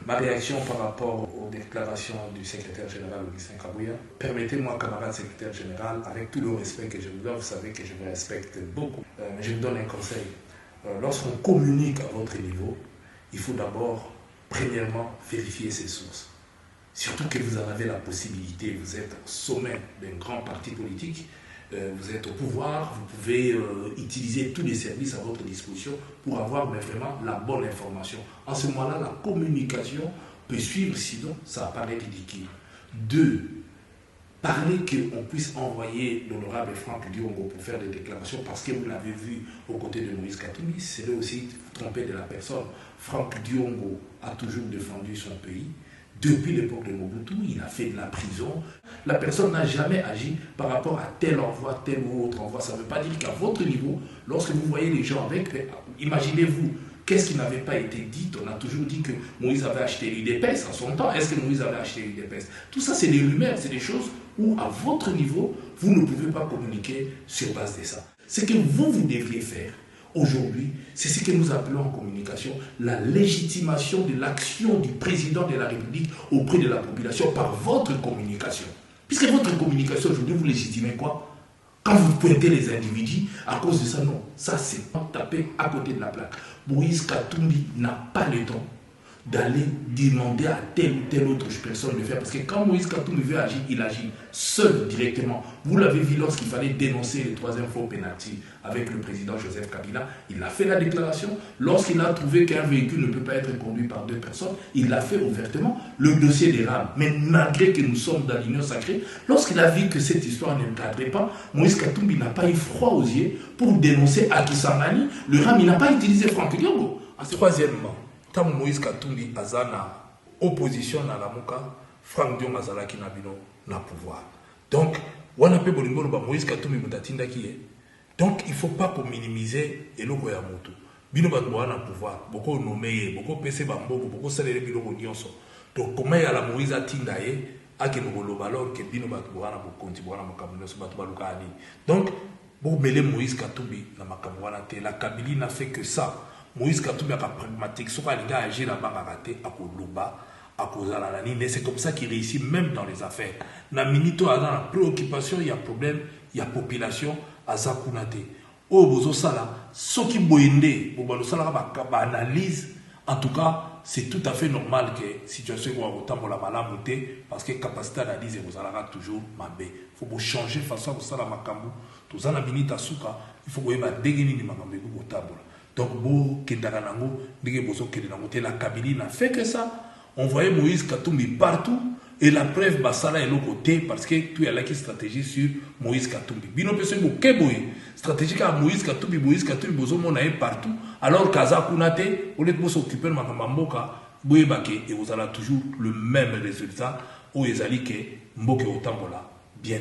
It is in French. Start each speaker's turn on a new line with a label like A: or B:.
A: Ma réaction par rapport aux déclarations du secrétaire général Augustin Kabouya, permettez-moi, camarade secrétaire général, avec tout le respect que je vous dois, vous savez que je vous respecte beaucoup, mais je vous donne un conseil. Lorsqu'on communique à votre niveau, il faut d'abord, premièrement, vérifier ses sources. Surtout que vous en avez la possibilité, vous êtes au sommet d'un grand parti politique, vous êtes au pouvoir, vous pouvez utiliser tous les services à votre disposition pour avoir vraiment la bonne information. En ce moment-là, la communication peut suivre, sinon ça apparaît ridicule. 2. Parler qu'on puisse envoyer l'honorable Franck Diongo pour faire des déclarations parce que vous l'avez vu aux côtés de Moïse Katumbi, c'est là aussi tromper de la personne. Franck Diongo a toujours défendu son pays. Depuis l'époque de Mobutu, il a fait de la prison. La personne n'a jamais agi par rapport à tel envoi, tel ou autre envoi. Ça ne veut pas dire qu'à votre niveau, lorsque vous voyez les gens avec, imaginez-vous, qu'est-ce qui n'avait pas été dit? On a toujours dit que Moïse avait acheté l'UDPS en son temps. Est-ce que Moïse avait acheté l'UDPS? Tout ça, c'est des rumeurs, c'est des choses où, à votre niveau, vous ne pouvez pas communiquer sur base de ça. Ce que vous devriez faire, aujourd'hui, c'est ce que nous appelons en communication la légitimation de l'action du président de la République auprès de la population par votre communication. Puisque votre communication, aujourd'hui, vous légitimez quoi? Quand vous pointez les individus, à cause de ça, non. Ça, c'est pas taper à côté de la plaque. Moïse Katumbi n'a pas le temps d'aller demander à telle ou telle autre personne de faire. Parce que quand Moïse Katumbi veut agir, il agit seul directement. Vous l'avez vu lorsqu'il fallait dénoncer le troisième faux pénalty avec le président Joseph Kabila. Il a fait la déclaration. Lorsqu'il a trouvé qu'un véhicule ne peut pas être conduit par 2 personnes, il l'a fait ouvertement. Le dossier des rames. Mais malgré que nous sommes dans l'union sacrée, lorsqu'il a vu que cette histoire ne cadrait pas, Moïse Katumbi n'a pas eu froid aux yeux pour dénoncer à Kisangani. Le RAM, il n'a pas utilisé Franck Diongo. Troisièmement, tant Moïse Katumbi azana opposition na la muka, Franck Diongo azalaki na bino na pouvoir. Donc, wana pe bolingo ba Moïse Katumbi mutatinda ki e. Donc, il faut pas qu'on minimiser eloko ya mutu. Bino ba na pouvoir, boko nomeye, boko pese ba mboko, boko salele biloko nyonso. Donc, comment ya la Moïse atinda e ake no loba alors que bino ba na bokonti bona makambo nyonso ba baluka ani. Donc, bo mele Moïse Katumbi na makambo wana te, la Kabylie n'a fait que ça. Moïse Katumbi a pragmatique, ce qu'il a agi là-bas, à Koloba, à Kozalani, c'est comme ça qu'il réussit même dans les affaires. Na minito a la préoccupation, il y a problème, il y a population, à Zakunate. Oh, bozo sala, ce qui boinde, bozo sala ba analyse, en tout cas, c'est tout à fait normal que situation soit autant pour la malamouté, parce que capacité d'analyse vous allez toujours mabé. Il faut changer de façon pour ça la makambu. Tout ça la minute souka, il faut que vous dégainer ni makambu au tableau. Donc, la Kabylie n'a fait que ça. On voyait Moïse Katumbi partout. Et la preuve, Bassala est l'autre côté parce que tout y a la stratégie sur Moïse Katumbi. Bino personne stratégie à Moïse Katumbi, bozo est partout. Alors Kaza Kunate, au lieu de s'occuper de Makamboka, et vous avez toujours le même résultat où ils allaient que Mboke Otambola, bien.